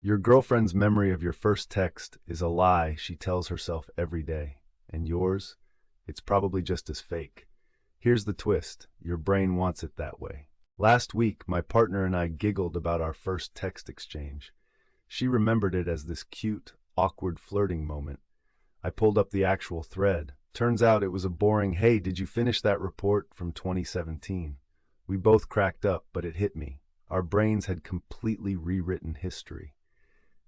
Your girlfriend's memory of your first text is a lie she tells herself every day. And yours? It's probably just as fake. Here's the twist. Your brain wants it that way. Last week, my partner and I giggled about our first text exchange. She remembered it as this cute, awkward flirting moment. I pulled up the actual thread. Turns out it was a boring, "Hey, did you finish that report?" from 2017. We both cracked up, but it hit me. Our brains had completely rewritten history.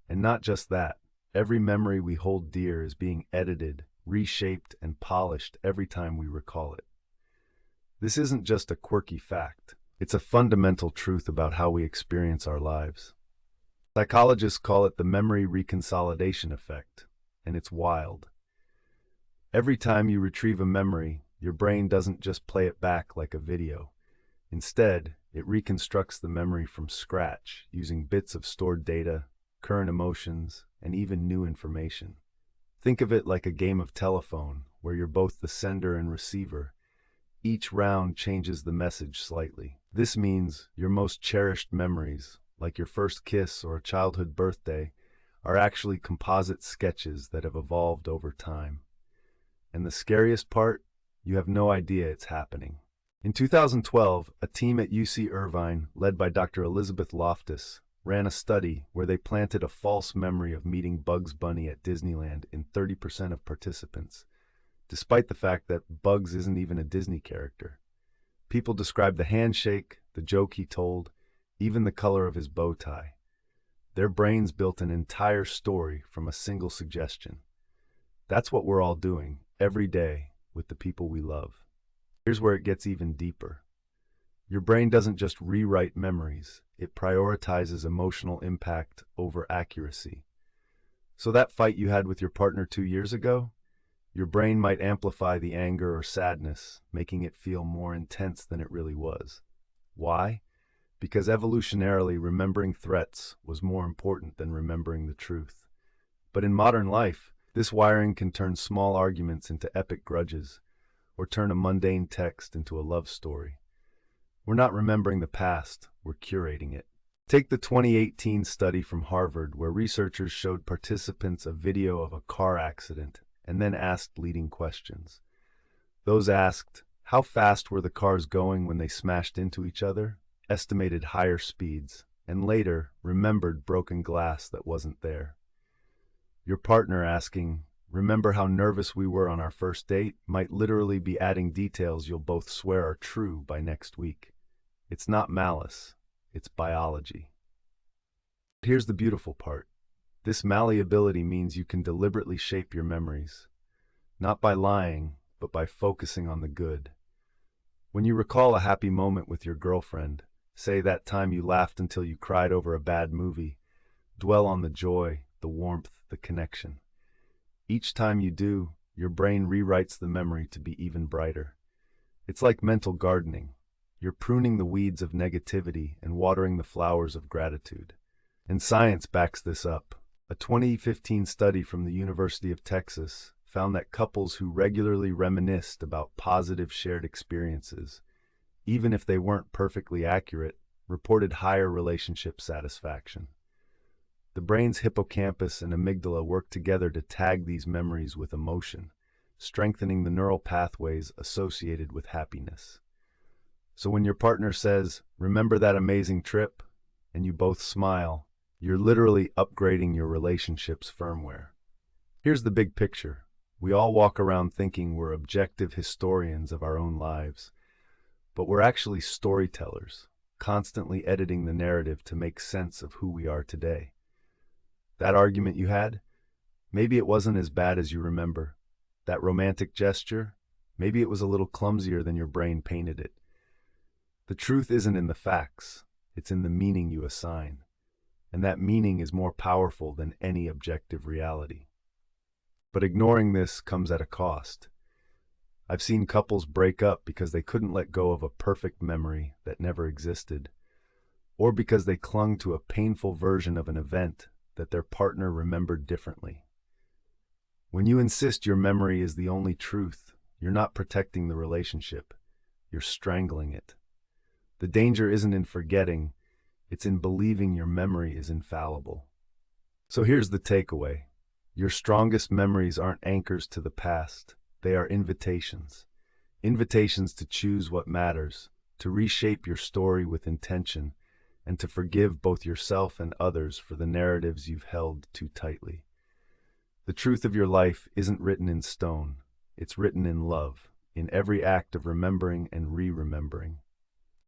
And not just that, every memory we hold dear is being edited, reshaped, and polished every time we recall it. This isn't just a quirky fact. It's a fundamental truth about how we experience our lives. Psychologists call it the memory reconsolidation effect, and it's wild. Every time you retrieve a memory, your brain doesn't just play it back like a video. Instead, it reconstructs the memory from scratch, using bits of stored data, current emotions, and even new information. Think of it like a game of telephone, where you're both the sender and receiver. Each round changes the message slightly. This means your most cherished memories, like your first kiss or a childhood birthday, are actually composite sketches that have evolved over time. And the scariest part? You have no idea it's happening. In 2012, a team at UC Irvine, led by Dr. Elizabeth Loftus, ran a study where they planted a false memory of meeting Bugs Bunny at Disneyland in 30% of participants, despite the fact that Bugs isn't even a Disney character. People described the handshake, the joke he told, even the color of his bow tie. Their brains built an entire story from a single suggestion. That's what we're all doing, every day, with the people we love. Here's where it gets even deeper. Your brain doesn't just rewrite memories, it prioritizes emotional impact over accuracy. So that fight you had with your partner 2 years ago? Your brain might amplify the anger or sadness, making it feel more intense than it really was. Why? Because evolutionarily, remembering threats was more important than remembering the truth. But in modern life, this wiring can turn small arguments into epic grudges, or turn a mundane text into a love story. We're not remembering the past, we're curating it. Take the 2018 study from Harvard, where researchers showed participants a video of a car accident and then asked leading questions. Those asked, how fast were the cars going when they smashed into each other, estimated higher speeds, and later remembered broken glass that wasn't there. Your partner asking, remember how nervous we were on our first date, might literally be adding details you'll both swear are true by next week. It's not malice, it's biology. Here's the beautiful part. This malleability means you can deliberately shape your memories, not by lying, but by focusing on the good. When you recall a happy moment with your girlfriend, say that time you laughed until you cried over a bad movie, dwell on the joy, the warmth, the connection. Each time you do, your brain rewrites the memory to be even brighter. It's like mental gardening. You're pruning the weeds of negativity and watering the flowers of gratitude. And science backs this up. A 2015 study from the University of Texas found that couples who regularly reminisced about positive shared experiences, even if they weren't perfectly accurate, reported higher relationship satisfaction. The brain's hippocampus and amygdala work together to tag these memories with emotion, strengthening the neural pathways associated with happiness. So when your partner says, remember that amazing trip, and you both smile, you're literally upgrading your relationship's firmware. Here's the big picture. We all walk around thinking we're objective historians of our own lives, but we're actually storytellers, constantly editing the narrative to make sense of who we are today. That argument you had? Maybe it wasn't as bad as you remember. That romantic gesture? Maybe it was a little clumsier than your brain painted it. The truth isn't in the facts, it's in the meaning you assign. And that meaning is more powerful than any objective reality. But ignoring this comes at a cost. I've seen couples break up because they couldn't let go of a perfect memory that never existed, or because they clung to a painful version of an event that their partner remembered differently. When you insist your memory is the only truth, you're not protecting the relationship, you're strangling it. The danger isn't in forgetting, it's in believing your memory is infallible. So here's the takeaway. Your strongest memories aren't anchors to the past. They are invitations. Invitations to choose what matters, to reshape your story with intention, and to forgive both yourself and others for the narratives you've held too tightly. The truth of your life isn't written in stone. It's written in love, in every act of remembering and re-remembering.